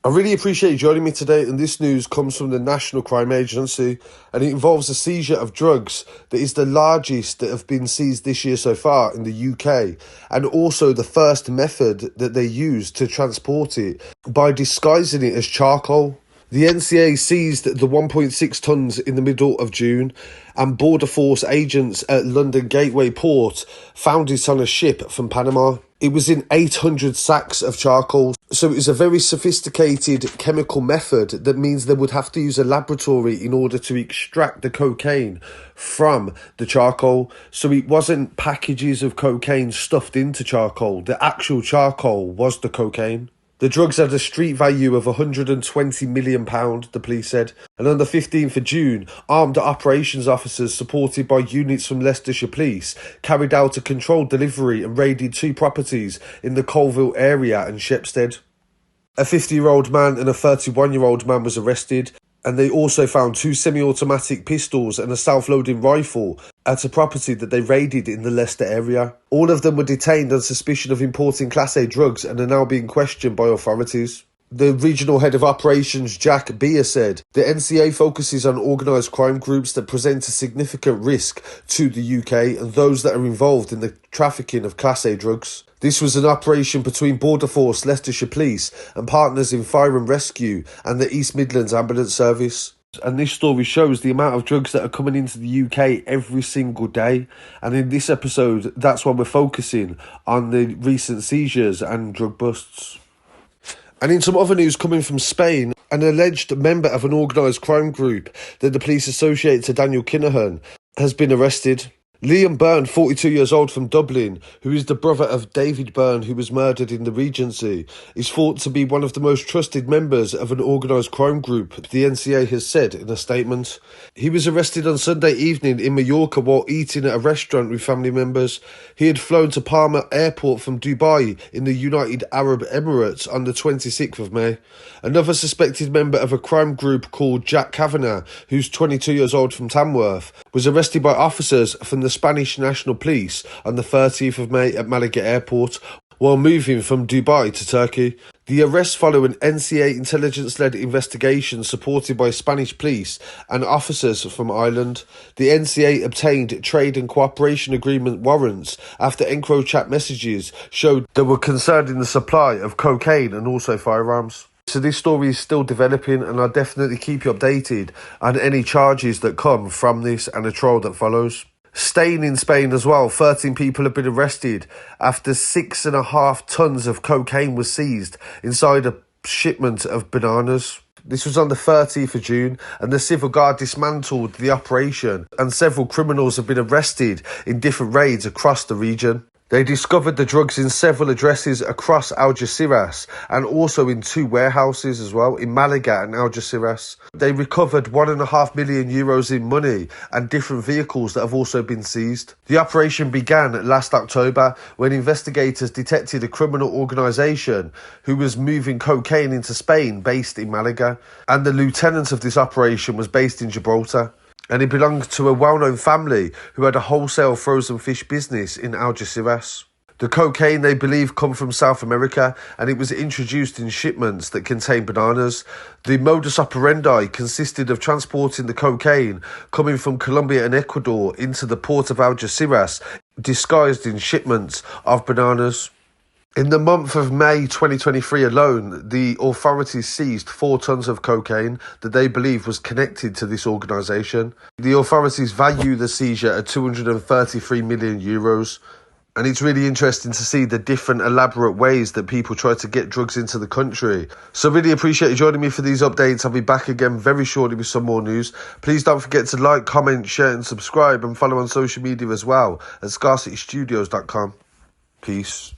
I really appreciate you joining me today, and this news comes from the National Crime Agency, and it involves a seizure of drugs that is the largest that have been seized this year so far in the UK, and also the first method that they used to transport it by disguising it as charcoal. The NCA seized the 1.6 tonnes in the middle of June, and Border Force agents at London Gateway Port found it on a ship from Panama. It was in 800 sacks of charcoal, so it is a very sophisticated chemical method that means they would have to use a laboratory in order to extract the cocaine from the charcoal. So it wasn't packages of cocaine stuffed into charcoal. The actual charcoal was the cocaine. The drugs had a street value of £120 million, the police said. And on the 15th of June, armed operations officers supported by units from Leicestershire Police carried out a controlled delivery and raided 2 properties in the Coalville area and Shepshed. A 50-year-old man and a 31-year-old man was arrested, and they also found 2 semi-automatic pistols and a self-loading rifle at a property that they raided in the Leicester area. All of them were detained on suspicion of importing Class A drugs and are now being questioned by authorities. The regional head of operations, Jack Beer, said the NCA focuses on organised crime groups that present a significant risk to the UK and those that are involved in the trafficking of Class A drugs. This was an operation between Border Force, Leicestershire Police and partners in Fire and Rescue and the East Midlands Ambulance Service. And this story shows the amount of drugs that are coming into the UK every single day. And in this episode, that's why we're focusing on the recent seizures and drug busts. And in some other news coming from Spain, an alleged member of an organised crime group that the police associate to Daniel Kinahan has been arrested. Liam Byrne, 42 years old from Dublin, who is the brother of David Byrne, who was murdered in the Regency, is thought to be one of the most trusted members of an organised crime group, the NCA has said in a statement. He was arrested on Sunday evening in Mallorca while eating at a restaurant with family members. He had flown to Palma Airport from Dubai in the United Arab Emirates on the 26th of May. Another suspected member of a crime group called Jack Kavanagh, who's 22 years old from Tamworth, was arrested by officers from the Spanish National Police on the 30th of May at Malaga Airport while moving from Dubai to Turkey. The arrests follow an NCA intelligence-led investigation supported by Spanish police and officers from Ireland. The NCA obtained trade and cooperation agreement warrants after EncroChat messages showed they were concerned in the supply of cocaine and also firearms. So this story is still developing, and I'll definitely keep you updated on any charges that come from this and the trial that follows. Staying in Spain as well, 13 people have been arrested after 6.5 tonnes of cocaine was seized inside a shipment of bananas. This was on the 30th of June, and the Civil Guard dismantled the operation, and several criminals have been arrested in different raids across the region. They discovered the drugs in several addresses across Algeciras and also in 2 warehouses as well, in Malaga and Algeciras. They recovered €1.5 million in money and different vehicles that have also been seized. The operation began last October when investigators detected a criminal organisation who was moving cocaine into Spain based in Malaga, and the lieutenant of this operation was based in Gibraltar. And it belonged to a well-known family who had a wholesale frozen fish business in Algeciras. The cocaine, they believe, come from South America, and it was introduced in shipments that contained bananas. The modus operandi consisted of transporting the cocaine coming from Colombia and Ecuador into the port of Algeciras, disguised in shipments of bananas. In the month of May 2023 alone, the authorities seized 4 tonnes of cocaine that they believe was connected to this organisation. The authorities value the seizure at €233 million. And it's really interesting to see the different elaborate ways that people try to get drugs into the country. So really appreciate you joining me for these updates. I'll be back again very shortly with some more news. Please don't forget to like, comment, share and subscribe, and follow on social media as well at scarcitystudios.com. Peace.